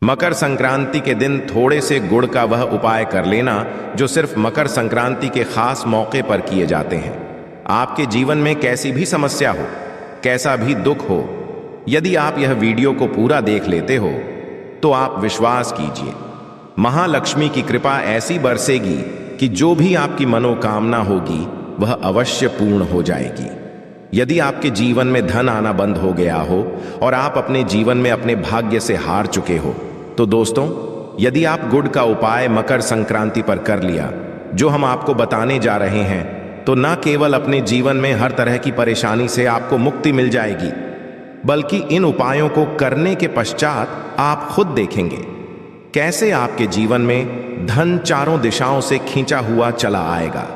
मकर संक्रांति के दिन थोड़े से गुड़ का वह उपाय कर लेना जो सिर्फ मकर संक्रांति के खास मौके पर किए जाते हैं। आपके जीवन में कैसी भी समस्या हो, कैसा भी दुख हो, यदि आप यह वीडियो को पूरा देख लेते हो तो आप विश्वास कीजिए, महालक्ष्मी की कृपा ऐसी बरसेगी कि जो भी आपकी मनोकामना होगी वह अवश्य पूर्ण हो जाएगी। यदि आपके जीवन में धन आना बंद हो गया हो और आप अपने जीवन में अपने भाग्य से हार चुके हो, तो दोस्तों, यदि आप गुड़ का उपाय मकर संक्रांति पर कर लिया जो हम आपको बताने जा रहे हैं, तो न केवल अपने जीवन में हर तरह की परेशानी से आपको मुक्ति मिल जाएगी, बल्कि इन उपायों को करने के पश्चात आप खुद देखेंगे कैसे आपके जीवन में धन चारों दिशाओं से खींचा हुआ चला आएगा।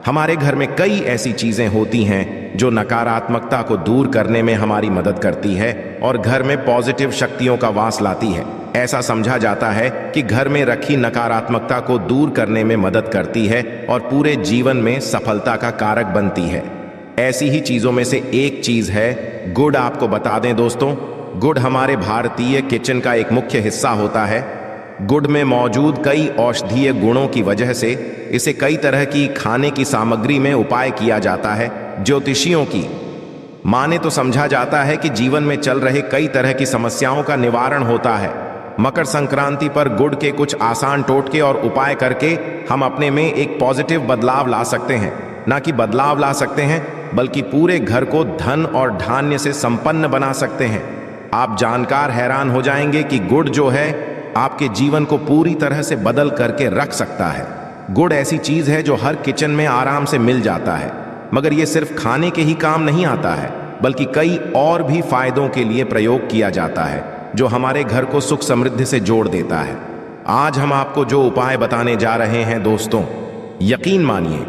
हमारे घर में कई ऐसी चीजें होती हैं जो नकारात्मकता को दूर करने में हमारी मदद करती है और घर में पॉजिटिव शक्तियों का वास लाती है। ऐसा समझा जाता है कि घर में रखी नकारात्मकता को दूर करने में मदद करती है और पूरे जीवन में सफलता का कारक बनती है। ऐसी ही चीजों में से एक चीज है गुड़। आपको बता दें दोस्तों, गुड़ हमारे भारतीय किचन का एक मुख्य हिस्सा होता है। गुड़ में मौजूद कई औषधीय गुणों की वजह से इसे कई तरह की खाने की सामग्री में उपाय किया जाता है। ज्योतिषियों की माने तो समझा जाता है कि जीवन में चल रहे कई तरह की समस्याओं का निवारण होता है। मकर संक्रांति पर गुड़ के कुछ आसान टोटके और उपाय करके हम अपने में एक पॉजिटिव बदलाव ला सकते हैं। ना कि बदलाव ला सकते हैं, बल्कि पूरे घर को धन और धान्य से संपन्न बना सकते हैं। आप जानकर हैरान हो जाएंगे कि गुड़ जो है आपके जीवन को पूरी तरह से बदल करके रख सकता है। गुड़ ऐसी चीज है जो हर किचन में आराम से मिल जाता है, मगर यह सिर्फ खाने के ही काम नहीं आता है, बल्कि कई और भी फायदों के लिए प्रयोग किया जाता है जो हमारे घर को सुख समृद्धि से जोड़ देता है। आज हम आपको जो उपाय बताने जा रहे हैं दोस्तों, यकीन मानिए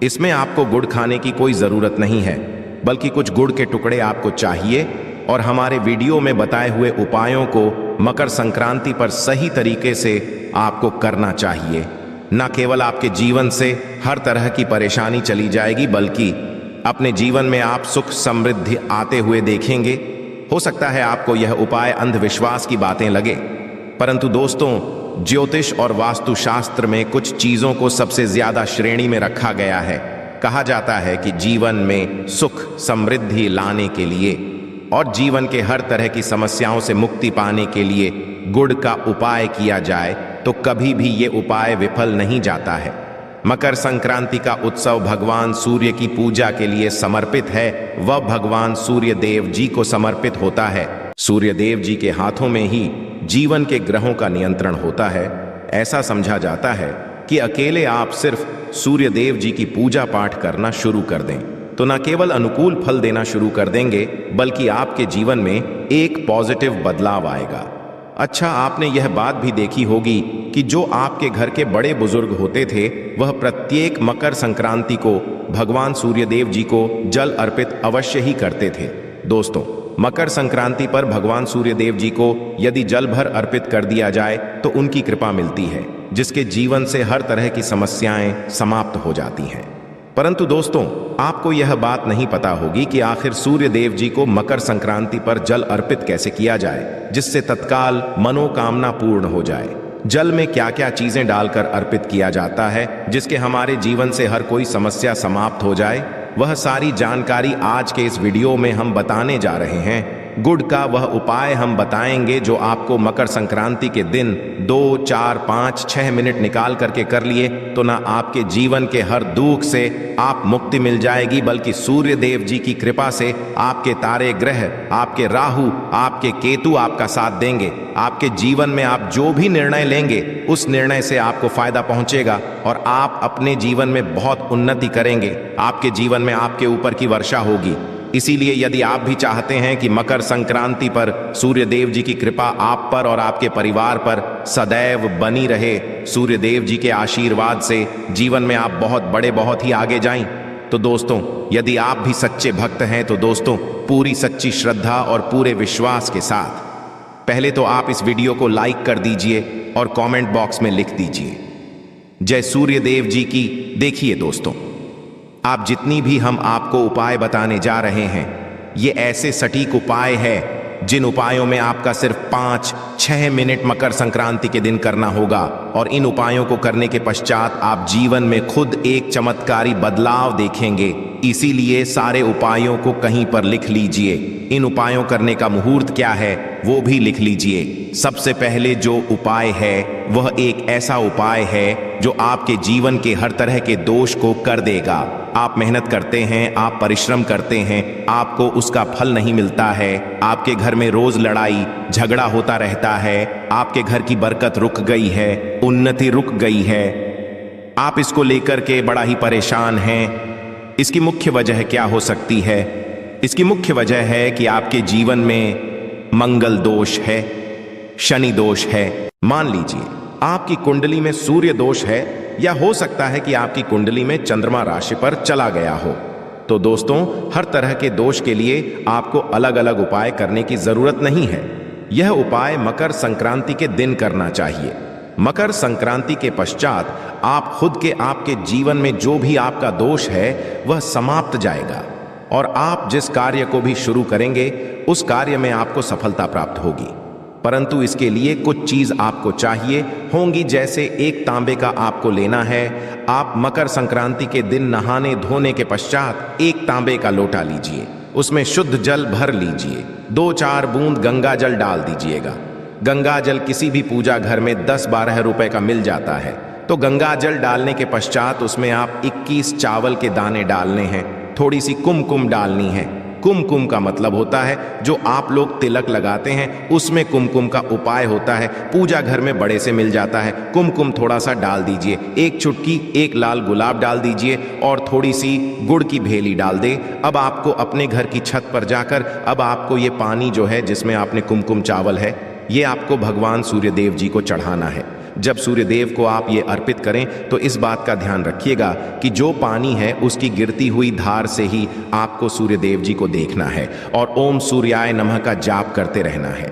इसमें आपको गुड़ खाने की कोई जरूरत नहीं है, बल्कि कुछ गुड़ के टुकड़े आपको चाहिए और हमारे वीडियो में बताए हुए उपायों को मकर संक्रांति पर सही तरीके से आपको करना चाहिए। न केवल आपके जीवन से हर तरह की परेशानी चली जाएगी, बल्कि अपने जीवन में आप सुख समृद्धि आते हुए देखेंगे। हो सकता है आपको यह उपाय अंधविश्वास की बातें लगे, परंतु दोस्तों, ज्योतिष और वास्तुशास्त्र में कुछ चीजों को सबसे ज्यादा श्रेणी में रखा गया है। कहा जाता है कि जीवन में सुख समृद्धि लाने के लिए और जीवन के हर तरह की समस्याओं से मुक्ति पाने के लिए गुड़ का उपाय किया जाए तो कभी भी ये उपाय विफल नहीं जाता है। मकर संक्रांति का उत्सव भगवान सूर्य की पूजा के लिए समर्पित है। वह भगवान सूर्य देव जी को समर्पित होता है। सूर्य देव जी के हाथों में ही जीवन के ग्रहों का नियंत्रण होता है। ऐसा समझा जाता है कि अकेले आप सिर्फ सूर्य देव जी की पूजा पाठ करना शुरू कर दें तो न केवल अनुकूल फल देना शुरू कर देंगे, बल्कि आपके जीवन में एक पॉजिटिव बदलाव आएगा। अच्छा, आपने यह बात भी देखी होगी कि जो आपके घर के बड़े बुजुर्ग होते थे वह प्रत्येक मकर संक्रांति को भगवान सूर्यदेव जी को जल अर्पित अवश्य ही करते थे। दोस्तों, मकर संक्रांति पर भगवान सूर्यदेव जी को यदि जल भर अर्पित कर दिया जाए तो उनकी कृपा मिलती है, जिसके जीवन से हर तरह की समस्याएं समाप्त हो जाती हैं। परंतु दोस्तों, आपको यह बात नहीं पता होगी कि आखिर सूर्य देव जी को मकर संक्रांति पर जल अर्पित कैसे किया जाए जिससे तत्काल मनोकामना पूर्ण हो जाए। जल में क्या क्या चीजें डालकर अर्पित किया जाता है जिसके हमारे जीवन से हर कोई समस्या समाप्त हो जाए, वह सारी जानकारी आज के इस वीडियो में हम बताने जा रहे हैं। गुड़ का वह उपाय हम बताएंगे जो आपको मकर संक्रांति के दिन 2, 4, 5, 6 मिनट निकाल करके कर लिए तो ना आपके जीवन के हर दुख से आप मुक्ति मिल जाएगी, बल्कि सूर्य देव जी की कृपा से आपके तारे ग्रह, आपके राहु, आपके केतु आपका साथ देंगे। आपके जीवन में आप जो भी निर्णय लेंगे उस निर्णय से आपको फायदा पहुंचेगा और आप अपने जीवन में बहुत उन्नति करेंगे। आपके जीवन में आपके ऊपर की वर्षा होगी। इसीलिए यदि आप भी चाहते हैं कि मकर संक्रांति पर सूर्य देव जी की कृपा आप पर और आपके परिवार पर सदैव बनी रहे, सूर्य देव जी के आशीर्वाद से जीवन में आप बहुत ही आगे जाएं, तो दोस्तों, यदि आप भी सच्चे भक्त हैं तो दोस्तों, पूरी सच्ची श्रद्धा और पूरे विश्वास के साथ पहले तो आप इस वीडियो को लाइक कर दीजिए और कमेंट बॉक्स में लिख दीजिए जय सूर्य देव जी की। देखिए दोस्तों, आप जितनी भी हम आपको उपाय बताने जा रहे हैं, ये ऐसे सटीक उपाय है जिन उपायों में आपका सिर्फ 5-6 मिनट मकर संक्रांति के दिन करना होगा, और इन उपायों को करने के पश्चात आप जीवन में खुद एक चमत्कारी बदलाव देखेंगे। इसीलिए सारे उपायों को कहीं पर लिख लीजिए। इन उपायों करने का मुहूर्त क्या है वो भी लिख लीजिए। सबसे पहले जो उपाय है वह एक ऐसा उपाय है जो आपके जीवन के हर तरह के दोष को कर देगा। आप मेहनत करते हैं, आप परिश्रम करते हैं, आपको उसका फल नहीं मिलता है, आपके घर में रोज लड़ाई झगड़ा होता रहता है, आपके घर की बरकत रुक गई है, उन्नति रुक गई है, आप इसको लेकर के बड़ा ही परेशान हैं। इसकी मुख्य वजह क्या हो सकती है? इसकी मुख्य वजह है कि आपके जीवन में मंगल दोष है, शनि दोष है। मान लीजिए आपकी कुंडली में सूर्य दोष है, या हो सकता है कि आपकी कुंडली में चंद्रमा राशि पर चला गया हो। तो दोस्तों, हर तरह के दोष के लिए आपको अलग अलग उपाय करने की जरूरत नहीं है। यह उपाय मकर संक्रांति के दिन करना चाहिए। मकर संक्रांति के पश्चात आप खुद के आपके जीवन में जो भी आपका दोष है वह समाप्त जाएगा, और आप जिस कार्य को भी शुरू करेंगे उस कार्य में आपको सफलता प्राप्त होगी। परंतु इसके लिए कुछ चीज आपको चाहिए होंगी, जैसे एक तांबे का आपको लेना है। आप मकर संक्रांति के दिन नहाने धोने के पश्चात एक तांबे का लोटा लीजिए, उसमें शुद्ध जल भर लीजिए, 2-4 बूंद गंगा जल डाल दीजिएगा। गंगा जल किसी भी पूजा घर में 10-12 रुपए का मिल जाता है। तो गंगा जल डालने के पश्चात उसमें आप 21 चावल के दाने डालने हैं, थोड़ी सी कुमकुम डालनी है। कुमकुम का मतलब होता है जो आप लोग तिलक लगाते हैं, उसमें कुमकुम का उपाय होता है। पूजा घर में बड़े से मिल जाता है। कुमकुम थोड़ा सा डाल दीजिए, एक चुटकी एक लाल गुलाब डाल दीजिए, और थोड़ी सी गुड़ की भेली डाल दे। अब आपको अपने घर की छत पर जाकर अब आपको ये पानी जो है जिसमें आपने कुमकुम चावल है, ये आपको भगवान सूर्यदेव जी को चढ़ाना है। जब सूर्यदेव को आप ये अर्पित करें तो इस बात का ध्यान रखिएगा कि जो पानी है उसकी गिरती हुई धार से ही आपको सूर्यदेव जी को देखना है, और ओम सूर्याय नमः का जाप करते रहना है।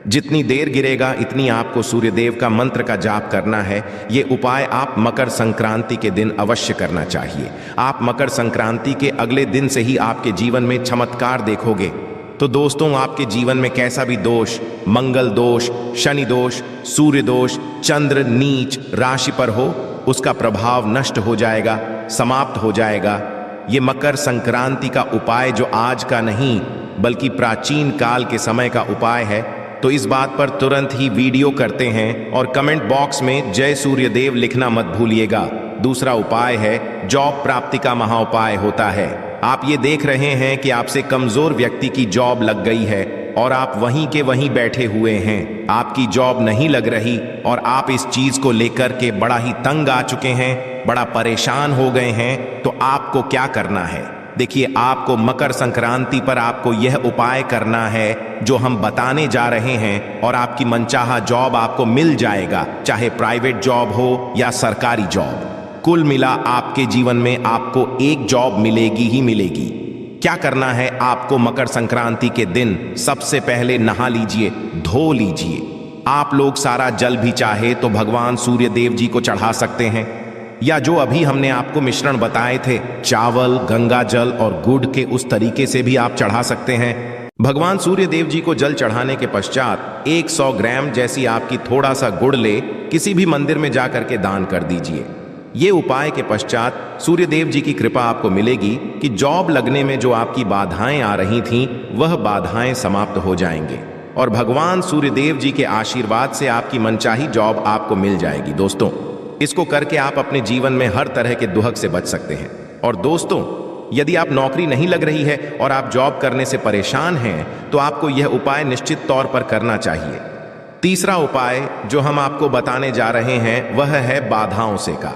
जितनी देर गिरेगा इतनी आपको सूर्यदेव का मंत्र का जाप करना है। ये उपाय आप मकर संक्रांति के दिन अवश्य करना चाहिए। आप मकर संक्रांति के अगले दिन से ही आपके जीवन में चमत्कार देखोगे। तो दोस्तों, आपके जीवन में कैसा भी दोष, मंगल दोष, शनि दोष, सूर्य दोष, चंद्र नीच राशि पर हो, उसका प्रभाव नष्ट हो जाएगा, समाप्त हो जाएगा। ये मकर संक्रांति का उपाय जो आज का नहीं बल्कि प्राचीन काल के समय का उपाय है। तो इस बात पर तुरंत ही वीडियो करते हैं और कमेंट बॉक्स में जय सूर्यदेव लिखना मत भूलिएगा। दूसरा उपाय है जॉब प्राप्ति का महाउपाय होता है। आप ये देख रहे हैं कि आपसे कमजोर व्यक्ति की जॉब लग गई है और आप वहीं के वहीं बैठे हुए हैं, आपकी जॉब नहीं लग रही, और आप इस चीज को लेकर के बड़ा ही तंग आ चुके हैं, बड़ा परेशान हो गए हैं। तो आपको क्या करना है? देखिए, आपको मकर संक्रांति पर आपको यह उपाय करना है जो हम बताने जा रहे हैं, और आपकी मनचाहा जॉब आपको मिल जाएगा, चाहे प्राइवेट जॉब हो या सरकारी जॉब। कुल मिला आपके जीवन में आपको एक जॉब मिलेगी ही मिलेगी। क्या करना है आपको? मकर संक्रांति के दिन सबसे पहले नहा लीजिए, धो लीजिए। आप लोग सारा जल भी चाहे तो भगवान सूर्यदेव जी को चढ़ा सकते हैं, या जो अभी हमने आपको मिश्रण बताए थे, चावल, गंगा जल और गुड़ के, उस तरीके से भी आप चढ़ा सकते हैं। भगवान सूर्यदेव जी को जल चढ़ाने के पश्चात 100 ग्राम जैसी आपकी थोड़ा सा गुड़ ले किसी भी मंदिर में जाकर के दान कर दीजिए। ये उपाय के पश्चात सूर्यदेव जी की कृपा आपको मिलेगी कि जॉब लगने में जो आपकी बाधाएं आ रही थीं वह बाधाएं समाप्त हो जाएंगे, और भगवान सूर्यदेव जी के आशीर्वाद से आपकी मनचाही जॉब आपको मिल जाएगी। दोस्तों, इसको करके आप अपने जीवन में हर तरह के दुहक से बच सकते हैं। और दोस्तों, यदि आप नौकरी नहीं लग रही है और आप जॉब करने से परेशान हैं तो आपको यह उपाय निश्चित तौर पर करना चाहिए। तीसरा उपाय जो हम आपको बताने जा रहे हैं वह है बाधाओं से का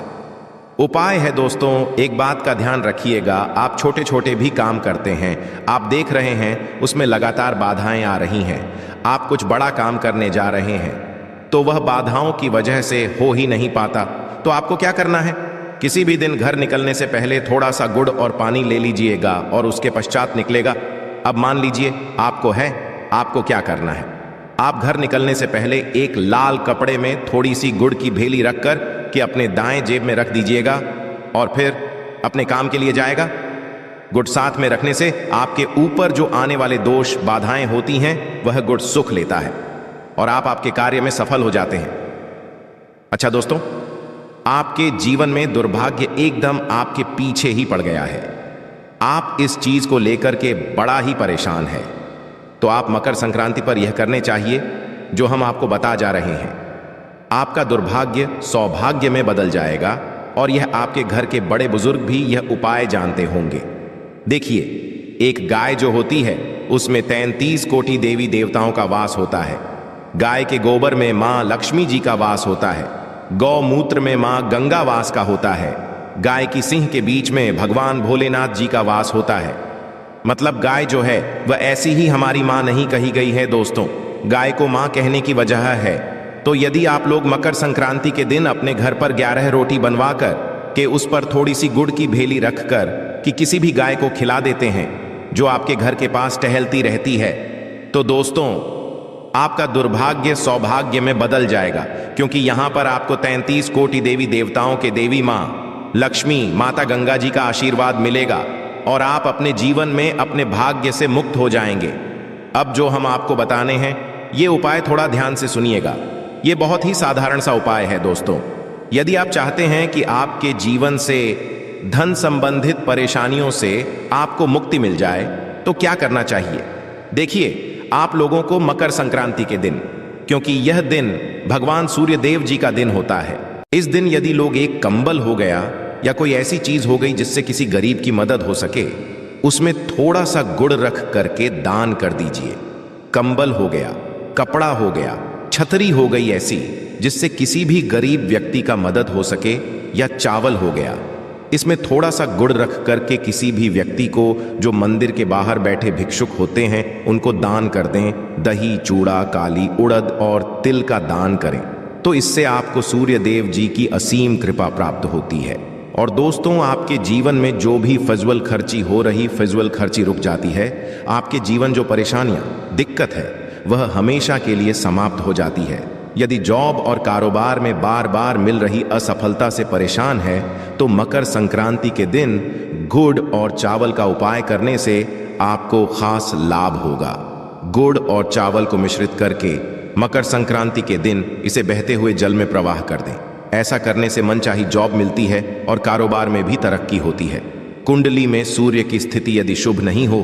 उपाय है। दोस्तों, एक बात का ध्यान रखिएगा, आप छोटे छोटे भी काम करते हैं, आप देख रहे हैं उसमें लगातार बाधाएं आ रही हैं, आप कुछ बड़ा काम करने जा रहे हैं तो वह बाधाओं की वजह से हो ही नहीं पाता। तो आपको क्या करना है? किसी भी दिन घर निकलने से पहले थोड़ा सा गुड़ और पानी ले लीजिएगा और उसके पश्चात निकलेगा। अब मान लीजिए आपको क्या करना है? आप घर निकलने से पहले एक लाल कपड़े में थोड़ी सी गुड़ की भेली रखकर कि अपने दाएं जेब में रख दीजिएगा, और फिर अपने काम के लिए जाएगा। गुड़ साथ में रखने से आपके ऊपर जो आने वाले दोष बाधाएं होती हैं वह गुड़ सुख लेता है और आप आपके कार्य में सफल हो जाते हैं। अच्छा दोस्तों, आपके जीवन में दुर्भाग्य एकदम आपके पीछे ही पड़ गया है। आप इस चीज को लेकर के बड़ा ही परेशान है, तो आप मकर संक्रांति पर यह करने चाहिए जो हम आपको बता जा रहे हैं। आपका दुर्भाग्य सौभाग्य में बदल जाएगा और यह आपके घर के बड़े बुजुर्ग भी यह उपाय जानते होंगे। देखिए, एक गाय जो होती है उसमें 33 कोटि देवी देवताओं का वास होता है। गाय के गोबर में मां लक्ष्मी जी का वास होता है। गौमूत्र में मां गंगा वास का होता है। गाय की सिंह के बीच में भगवान भोलेनाथ जी का वास होता है। मतलब गाय जो है वह ऐसी ही हमारी मां नहीं कही गई है दोस्तों। गाय को मां कहने की वजह है। तो यदि आप लोग मकर संक्रांति के दिन अपने घर पर 11 रोटी बनवाकर के उस पर थोड़ी सी गुड़ की भेली रखकर कि किसी भी गाय को खिला देते हैं जो आपके घर के पास टहलती रहती है, तो दोस्तों आपका दुर्भाग्य सौभाग्य में बदल जाएगा, क्योंकि यहां पर आपको 33 कोटि देवी देवताओं के देवी मां लक्ष्मी माता गंगा जी का आशीर्वाद मिलेगा और आप अपने जीवन में अपने भाग्य से मुक्त हो जाएंगे। अब जो हम आपको बताने हैं ये उपाय थोड़ा ध्यान से सुनिएगा। ये बहुत ही साधारण सा उपाय है दोस्तों। यदि आप चाहते हैं कि आपके जीवन से धन संबंधित परेशानियों से आपको मुक्ति मिल जाए तो क्या करना चाहिए? देखिए, आप लोगों को मकर संक्रांति के दिन, क्योंकि यह दिन भगवान सूर्य देव जी का दिन होता है, इस दिन यदि लोग एक कंबल हो गया या कोई ऐसी चीज हो गई जिससे किसी गरीब की मदद हो सके, उसमें थोड़ा सा गुड़ रख करके दान कर दीजिए। कंबल हो गया, कपड़ा हो गया, छतरी हो गई ऐसी जिससे किसी भी गरीब व्यक्ति का मदद हो सके, या चावल हो गया, इसमें थोड़ा सा गुड़ रख करके किसी भी व्यक्ति को जो मंदिर के बाहर बैठे भिक्षुक होते हैं उनको दान कर दें। दही, चूड़ा, काली उड़द और तिल का दान करें, तो इससे आपको सूर्य देव जी की असीम कृपा प्राप्त होती है। और दोस्तों, आपके जीवन में जो भी फजूल खर्ची हो रही, फजूल खर्ची रुक जाती है। आपके जीवन जो परेशानियां, दिक्कत है, वह हमेशा के लिए समाप्त हो जाती है। यदि जॉब और कारोबार में बार बार मिल रही असफलता से परेशान है तो मकर संक्रांति के दिन गुड़ और चावल का उपाय करने से आपको खास लाभ होगा। गुड़ और चावल को मिश्रित करके मकर संक्रांति के दिन इसे बहते हुए जल में प्रवाह कर दें। ऐसा करने से मनचाही जॉब मिलती है और कारोबार में भी तरक्की होती है। कुंडली में सूर्य की स्थिति यदि शुभ नहीं हो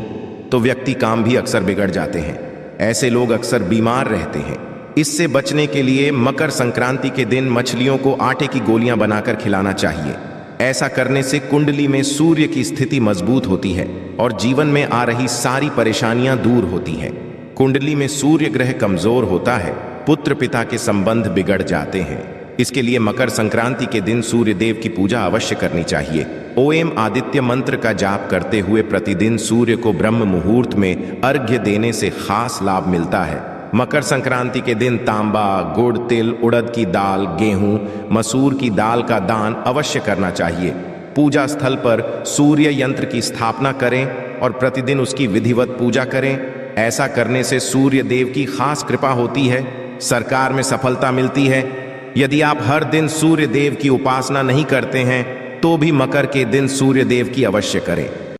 तो व्यक्ति काम भी अक्सर बिगड़ जाते हैं। ऐसे लोग अक्सर बीमार रहते हैं। इससे बचने के लिए मकर संक्रांति के दिन मछलियों को आटे की गोलियां बनाकर खिलाना चाहिए। ऐसा करने से कुंडली में सूर्य की स्थिति मजबूत होती है और जीवन में आ रही सारी परेशानियां दूर होती हैं। कुंडली में सूर्य ग्रह कमजोर होता है, पुत्र पिता के संबंध बिगड़ जाते हैं। इसके लिए मकर संक्रांति के दिन सूर्य देव की पूजा अवश्य करनी चाहिए। ओम आदित्य मंत्र का जाप करते हुए प्रतिदिन सूर्य को ब्रह्म मुहूर्त में अर्घ्य देने से खास लाभ मिलता है। मकर संक्रांति के दिन तांबा, गुड़, तिल, उड़द की दाल, गेहूं, मसूर की दाल का दान अवश्य करना चाहिए। पूजा स्थल पर सूर्य यंत्र की स्थापना करें और प्रतिदिन उसकी विधिवत पूजा करें। ऐसा करने से सूर्य देव की खास कृपा होती है, सरकार में सफलता मिलती है। यदि आप हर दिन सूर्य देव की उपासना नहीं करते हैं तो भी मकर के दिन सूर्य देव की अवश्य करें।